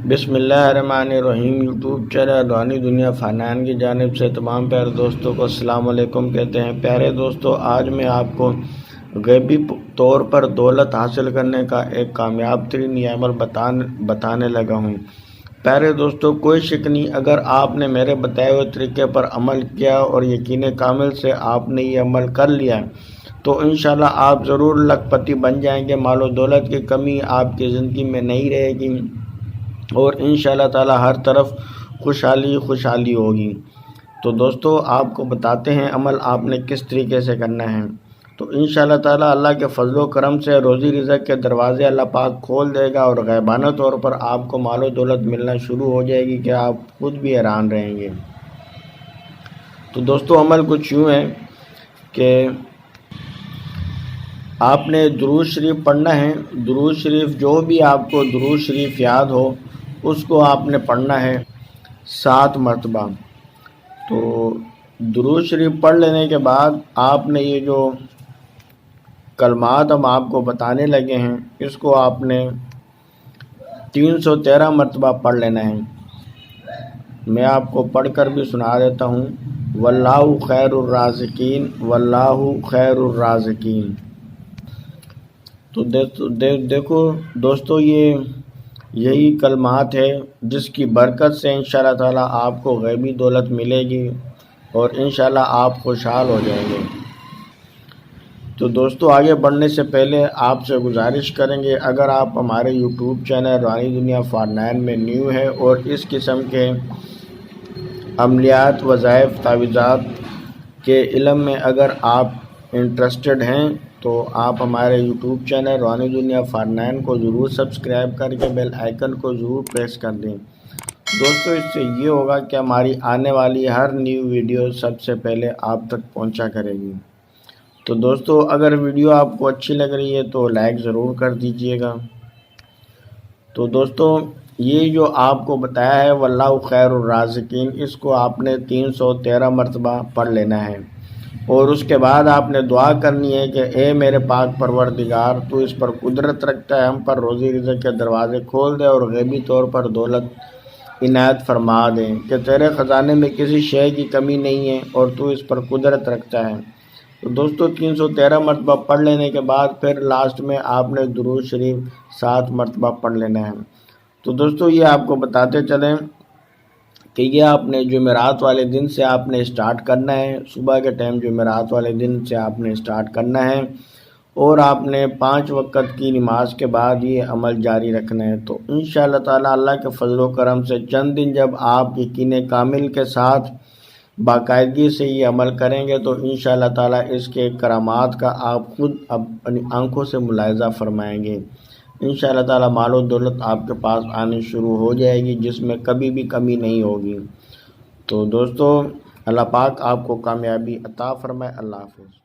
बिस्मिल्लाहिर्रहमानिर्रहीम। YouTube channel रूहानी दुनिया फ़ानैन की जानिब से तमाम प्यारे दोस्तों को अस्सलाम वालेकुम कहते हैं। प्यारे दोस्तों, आज मैं आपको गैबी तौर पर दौलत हासिल करने का एक कामयाब तरीन अमल बताने लगा हूँ। प्यारे दोस्तों, कोई शक नहीं, अगर आपने मेरे बताए हुए तरीके पर अमल किया और यकीन कामिल से आपने ये अमल कर लिया तो इंशाल्लाह आप ज़रूर लखपति बन जाएंगे। मालो दौलत की कमी आपकी ज़िंदगी में नहीं रहेगी और इंशाल्लाह ताला हर तरफ खुशहाली होगी। तो दोस्तों, आपको बताते हैं अमल आपने किस तरीके से करना है। तो इंशाल्लाह ताला अल्लाह के फजलो करम से रोज़ी रिज़्क़ के दरवाज़े अल्लाह पाक खोल देगा और गैबाना तौर पर आपको मालो दौलत मिलना शुरू हो जाएगी कि आप खुद भी हैरान रहेंगे। तो दोस्तों, अमल कुछ यूँ है कि आपने दुरूद शरीफ पढ़ना है। दुरूद शरीफ, जो भी आपको दुरूद शरीफ याद हो उसको आपने पढ़ना है 7 मरतबा। तो दुरूद शरीफ पढ़ लेने के बाद आपने ये जो कलमात हम आपको बताने लगे हैं इसको आपने 313 मरतबा पढ़ लेना है। मैं आपको पढ़कर भी सुना देता हूँ। वल्लाहु खैरुर राज़िकीन, वल्लाहु खैरुर राज़िकीन। तो देखो दोस्तों, यही कलमात है जिसकी बरकत से इंशाल्लाह ताला आपको गैबी दौलत मिलेगी और इंशाल्लाह आप खुशहाल हो जाएंगे। तो दोस्तों, आगे बढ़ने से पहले आपसे गुजारिश करेंगे, अगर आप हमारे यूट्यूब चैनल रूहानी दुनिया फ़ानैन में न्यू है और इस किस्म के अमलियात, वज़ाइफ, तावीज़ात के इल्म में अगर आप इंटरेस्टेड हैं तो आप हमारे यूट्यूब चैनल रूहानी दुनिया फ़ानैन को ज़रूर सब्सक्राइब करके बेल आइकन को ज़रूर प्रेस कर दें। दोस्तों, इससे ये होगा कि हमारी आने वाली हर न्यू वीडियो सबसे पहले आप तक पहुंचा करेगी। तो दोस्तों, अगर वीडियो आपको अच्छी लग रही है तो लाइक ज़रूर कर दीजिएगा। तो दोस्तों, ये जो आपको बताया है वल्लाहु खैरुर राज़िकीन, इसको आपने 313 मरतबा पढ़ लेना है और उसके बाद आपने दुआ करनी है कि ए मेरे पाक परवरदिगार, तू इस पर कुदरत रखता है, हम पर रोज़ी रिज़्क़ के दरवाज़े खोल दे और गैबी तौर पर दौलत इनायत फरमा दें कि तेरे ख़जाने में किसी शय की कमी नहीं है और तू इस पर कुदरत रखता है। तो दोस्तों, 313 मरतबा पढ़ लेने के बाद फिर लास्ट में आपने दुरूद शरीफ 7 मरतबा पढ़ लेना है। तो दोस्तों, ये आपको बताते चलें कि ये आपने जुमेरात वाले दिन से आपने स्टार्ट करना है। सुबह के टाइम जुमेरात वाले दिन से आपने स्टार्ट करना है और आपने 5 वक़्त की नमाज के बाद ये अमल जारी रखना है। तो इंशाअल्लाह ताला अल्लाह के फजलो करम से चंद दिन जब आप यकीन कामिल के साथ बाकायदगी से ये अमल करेंगे तो इंशाअल्लाह ताला इसके करामात का आप खुद अपनी आंखों से मुलाहिज़ा फरमाएंगे। इंशाअल्लाह ताला मालो दौलत आपके पास आनी शुरू हो जाएगी जिसमें कभी भी कमी नहीं होगी। तो दोस्तों, अल्लाह पाक आपको कामयाबी अता फरमाए। अल्लाह हाफ़िज़।